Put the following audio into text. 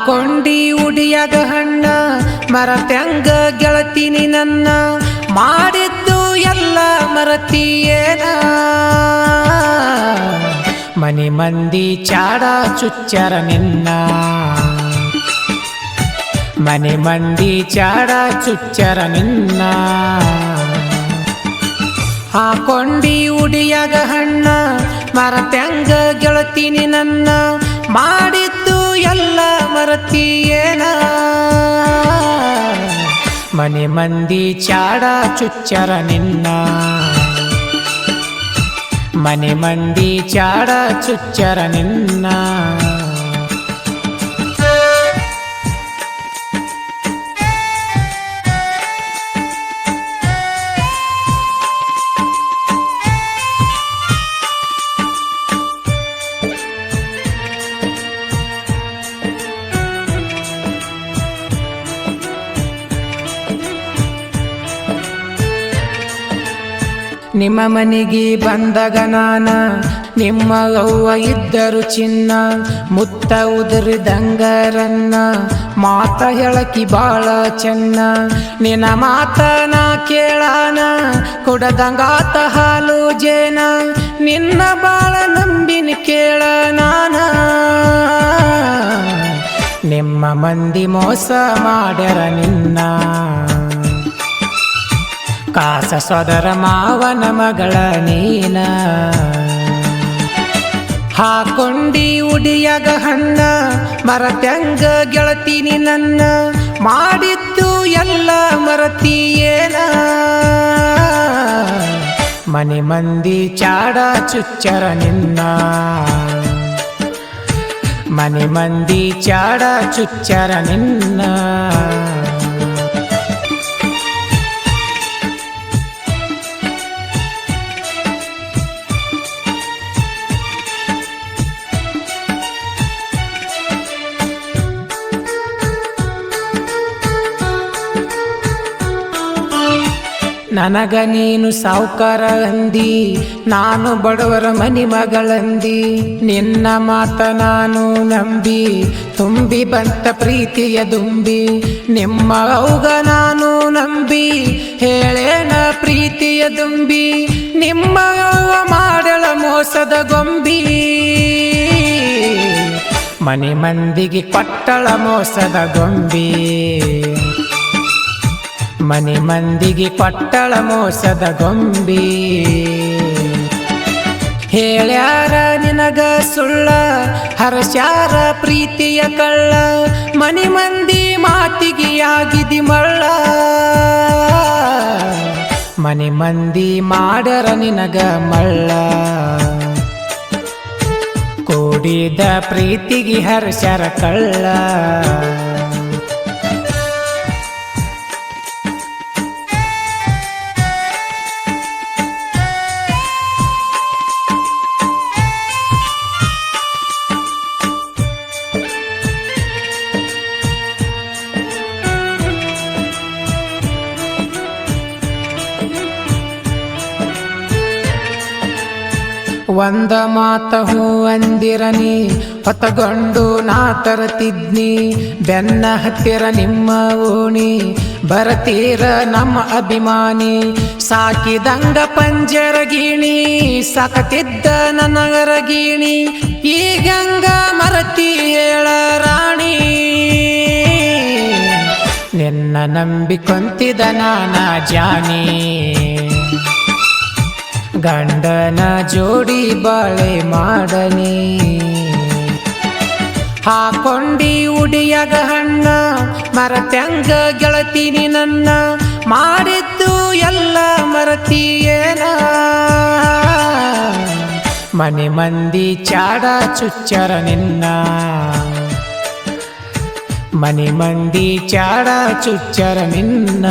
ಕೊಂಡಿ ಉಡಿಯಾಗ ಹಣ್ಣ ಮರತ್ಯಂಗ ಗೆಳತೀನಿ ನನ್ನ ಮಾಡಿದ್ದು ಎಲ್ಲ ಮರತಿಯೇನ ಮನಿ ಮಂದಿ ಚಾಡ ಚುಚ್ಚರ ನಿನ್ನ ಮನಿ ಮಂದಿ ಚಾಡ ಚುಚ್ಚರ ನಿನ್ನ ಕೊಂಡಿ ಉಡಿಯಾಗ ಹಣ್ಣ ಮರತ್ಯಂಗ ಗೆಳತೀನಿ ನನ್ನ ಮಾಡಿದ್ದು ಎಲ್ಲ ಮರತಿಯೇನ ಮನೆ ಮಂದಿ ಚಾಡ ಚುಚ್ಚರ ನಿನ್ನ ಮನೆ ಮಂದಿ ಚಾಡ ಚುಚ್ಚರ ನಿನ್ನ ನಿಮ್ಮ ಮನೆಗೆ ಬಂದಾಗ ನಾನ ನಿಮ್ಮ ಅವ್ವ ಇದ್ದರು ಚಿನ್ನ ಮುತ್ತ ಉದುರಿದಂಗರನ್ನ ಮಾತ ಹೇಳಕಿ ಬಾಳ ಚೆನ್ನ ನಿನ್ನ ಮಾತ ನಾ ಕೇಳಾನ ಕುಡದಂಗಾತ ಹಾಲು ಜೇನ ನಿನ್ನ ಬಾಳ ನಂಬಿನ ಕೇಳ ನಾನ ನಿಮ್ಮ ಮಂದಿ ಮೋಸ ಮಾಡ್ಯಾರ ನಿನ್ನ ಕಾಸ ಸೋದರ ಮಾವನ ಮಗಳ ನೀನ ಕೊಂಡಿ ಉಡಿಯಾಗ ಹಣ್ಣ ಮರತ್ಯಂಗ ಗೆಳತೀನಿ ನನ್ನ ಮಾಡಿದ್ದು ಎಲ್ಲ ಮರತಿಯೇನ ಮನೆ ಮಂದಿ ಚಾಡ ಚುಚ್ಚರ ನಿನ್ನ ಮನೆ ಮಂದಿ ಚಾಡ ಚುಚ್ಚರ ನಿನ್ನ ನನಗ ನೀನು ಸಾವುಕಾರ ಅಂದಿ ನಾನು ಬಡವರ ಮನಿ ಮಗಳಂದಿ ನಿನ್ನ ಮಾತ ನಾನು ನಂಬಿ ತುಂಬಿ ಬಂತ ಪ್ರೀತಿಯ ದುಂಬಿ ನಿಮ್ಮ ಅವ್ಗ ನಾನು ನಂಬಿ ಹೇಳೇನ ಪ್ರೀತಿಯ ದುಂಬಿ ನಿಮ್ಮ ಅವ್ವ ಮಾಡಳ ಮೋಸದ ಗೊಂಬಿ ಮನಿ ಮಂದಿಗೆ ಕೊಟ್ಟಳ ಮೋಸದ ಗೊಂಬಿ ಮನೆ ಮಂದಿಗೆ ಕೊಟ್ಟಳ ಮೋಸದ ಗೊಂಬಿ ಹೇಳ್ಯಾರ ನಿನಗ ಸುಳ್ಳ ಹರಸ್ಯಾರ ಪ್ರೀತಿಯ ಕಳ್ಳ ಮನೆ ಮಂದಿ ಮಾತಿಗೆ ಆಗಿದಿ ಮಳ್ಳ ಮನೆ ಮಂದಿ ಮಾಡ್ಯಾರ ನಿನಗ ಮಳ್ಳ ಕೂಡಿದ ಪ್ರೀತಿಗೆ ಹರಸ್ಯಾರ ಕಳ್ಳ ಒಂದ ಮಾತ ಹೂ ಅಂದಿರನಿ ಹೊತ್ತಗೊಂಡು ನಾ ತರತಿದ್ನಿ ಬೆನ್ನ ಹತ್ತಿರ ನಿಮ್ಮ ಓಣಿ ಬರತೀರ ನಮ್ಮ ಅಭಿಮಾನಿ ಸಾಕಿದಂಗ ಪಂಜರ ಗೀಣಿ ಸಾಕತಿದ್ದ ನನಗರ ಗೀಣಿ ಈಗಂಗ ಮರತಿ ಹೇಳ ರಾಣಿ ನಿನ್ನ ನಂಬಿಕೊಂತಿದ ನಾನ ಜಾನಿ ಗಂಡನ ಜೋಡಿ ಬಾಳೆ ಮಾಡನಿ ಕೊಂಡಿ ಉಡಿಯಾಗ ಹಣ್ಣ ಮರತ್ಯಂಗ ಗೆಳತೀನಿ ನನ್ನ ಮಾಡಿದ್ದು ಎಲ್ಲ ಮರತಿಯೇನ ಮನೆ ಮಂದಿ ಚಾಡ ಚುಚ್ಚರ ನಿನ್ನ ಮನೆ ಮಂದಿ ಚಾಡ ಚುಚ್ಚರ ನಿನ್ನ